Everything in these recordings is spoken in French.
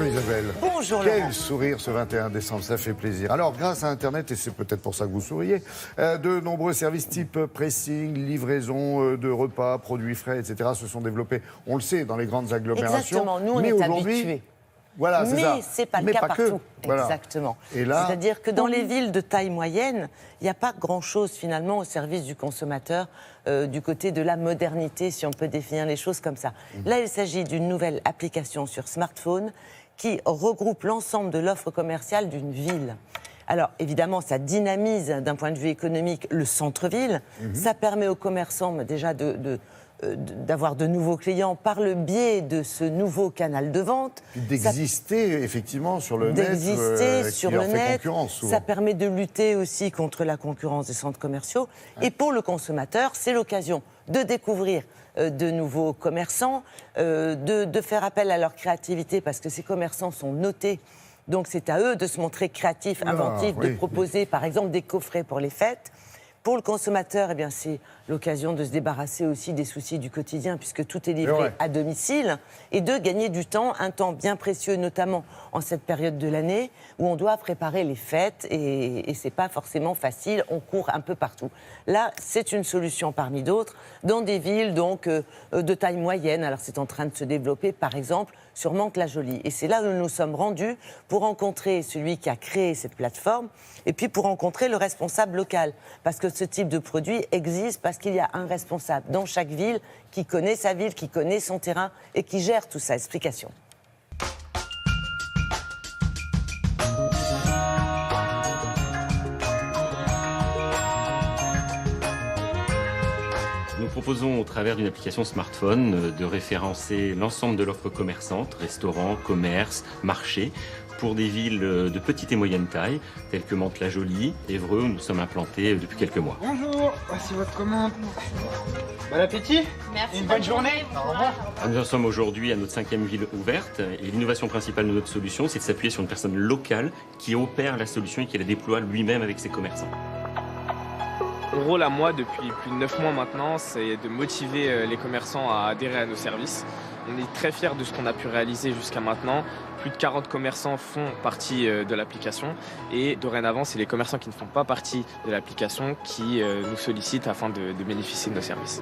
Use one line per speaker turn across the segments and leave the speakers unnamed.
Bonjour Isabelle.
Bonjour
Quel
Laurent.
sourire ce 21 décembre, ça fait plaisir. Alors grâce à Internet, et c'est peut-être pour ça que vous souriez, de nombreux services type pressing, livraison de repas, produits frais, etc. se sont développés, on le sait, dans les grandes agglomérations.
Exactement, nous on
Mais
est
aujourd'hui,
habitués.
voilà, c'est ça.
Mais ce n'est pas le
Mais
cas
pas que.
partout.
Voilà.
Exactement.
Et là,
c'est-à-dire que dans les villes de taille moyenne, il n'y a pas grand-chose finalement au service du consommateur du côté de la modernité, si on peut définir les choses comme ça. Là, il s'agit d'une nouvelle application sur smartphone qui regroupe l'ensemble de l'offre commerciale d'une ville. Alors, évidemment, ça dynamise d'un point de vue économique le centre-ville. Ça permet aux commerçants déjà d'avoir de nouveaux clients par le biais de ce nouveau canal de vente.
d'exister effectivement sur le net,
Sur
qui
le
leur fait
net,
concurrence souvent.
ça permet de lutter aussi contre la concurrence des centres commerciaux. Et pour le consommateur, c'est l'occasion de découvrir de nouveaux commerçants, de faire appel à leur créativité parce que ces commerçants sont notés. Donc c'est à eux de se montrer créatifs, inventifs, de proposer par exemple des coffrets pour les fêtes. Pour le consommateur, eh bien, c'est l'occasion de se débarrasser aussi des soucis du quotidien puisque tout est livré à domicile et de gagner du temps, un temps bien précieux, notamment en cette période de l'année où on doit préparer les fêtes et c'est pas forcément facile, on court un peu partout. Là, c'est une solution parmi d'autres dans des villes donc de taille moyenne. Alors c'est en train de se développer, par exemple, sur Mantes-la-Jolie. Et c'est là où nous nous sommes rendus pour rencontrer celui qui a créé cette plateforme et puis pour rencontrer le responsable local. Parce que ce type de produit existe parce qu'il y a un responsable dans chaque ville qui connaît sa ville, qui connaît son terrain et qui gère tout ça. Explication.
Nous proposons au travers d'une application smartphone de référencer l'ensemble de l'offre commerçante, restaurants, commerces, marchés, pour des villes de petite et moyenne taille, telles que Mantes-la-Jolie, Évreux, où nous sommes implantés depuis quelques mois.
Bonjour, voici votre commande. Bon appétit.
Merci.
Une bonne journée. Au revoir.
Nous en sommes aujourd'hui à notre 5e ville ouverte et l'innovation principale de notre solution, c'est de s'appuyer sur une personne locale qui opère la solution et qui la déploie lui-même avec ses commerçants.
Mon rôle à moi, depuis plus de 9 mois maintenant, c'est de motiver les commerçants à adhérer à nos services. On est très fiers de ce qu'on a pu réaliser jusqu'à maintenant. Plus de 40 commerçants font partie de l'application et dorénavant, c'est les commerçants qui ne font pas partie de l'application qui nous sollicitent afin de bénéficier de nos services.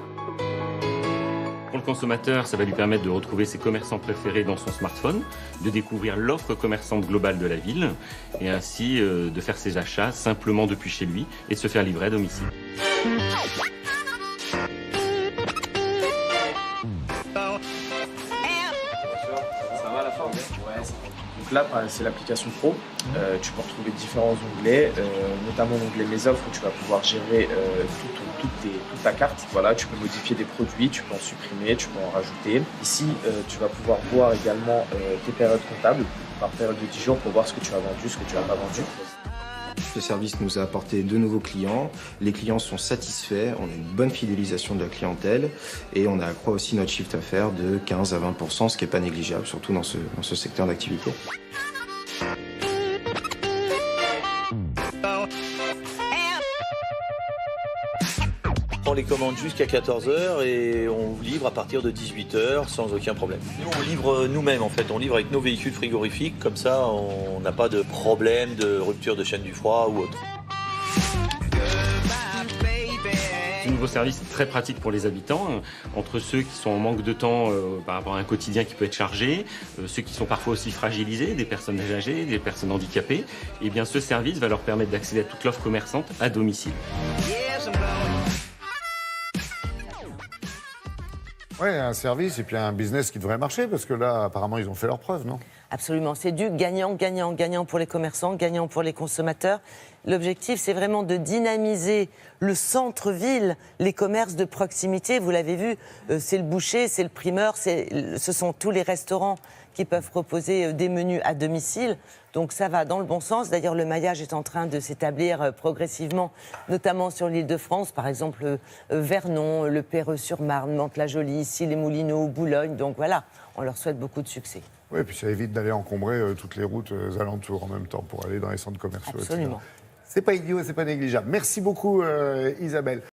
Pour le consommateur, ça va lui permettre de retrouver ses commerçants préférés dans son smartphone, de découvrir l'offre commerçante globale de la ville et ainsi de faire ses achats simplement depuis chez lui et de se faire livrer à domicile.
Ça va la forme? Ouais, ça va. Donc là, c'est l'application Pro. Tu peux retrouver différents onglets, notamment l'onglet Mes offres où tu vas pouvoir gérer toute ta carte. Voilà, tu peux modifier des produits, tu peux en supprimer, tu peux en rajouter. Ici, tu vas pouvoir voir également tes périodes comptables par période de 10 jours pour voir ce que tu as vendu, ce que tu n'as pas vendu.
Ce service nous a apporté de nouveaux clients. Les clients sont satisfaits, on a une bonne fidélisation de la clientèle et on a accru aussi notre chiffre d'affaires de 15 à 20%, ce qui n'est pas négligeable, surtout dans ce secteur d'activité.
On les commande jusqu'à 14h et on vous livre à partir de 18h sans aucun problème. Nous, on livre nous-mêmes en fait, on livre avec nos véhicules frigorifiques, comme ça on n'a pas de problème de rupture de chaîne du froid ou autre.
C'est un nouveau service très pratique pour les habitants, entre ceux qui sont en manque de temps par rapport à un quotidien qui peut être chargé, ceux qui sont parfois aussi fragilisés, des personnes âgées, des personnes handicapées. Et bien ce service va leur permettre d'accéder à toute l'offre commerçante à domicile.
Oui, un service et puis un business qui devrait marcher, parce que là, apparemment, ils ont fait leurs preuves, non?
Absolument, c'est du gagnant, gagnant, gagnant pour les commerçants, gagnant pour les consommateurs. L'objectif, c'est vraiment de dynamiser le centre-ville, les commerces de proximité. Vous l'avez vu, c'est le boucher, c'est le primeur, ce sont tous les restaurants qui peuvent proposer des menus à domicile. Donc ça va dans le bon sens. D'ailleurs, le maillage est en train de s'établir progressivement, notamment sur l'Île-de-France, par exemple Vernon, le Perreux-sur-Marne, Mantes-la-Jolie, ici les Moulineaux, Boulogne. Donc voilà, on leur souhaite beaucoup de succès.
Oui, puis ça évite d'aller encombrer toutes les routes alentours en même temps pour aller dans les centres commerciaux.
Absolument.
C'est pas idiot et c'est pas négligeable. Merci beaucoup Isabelle.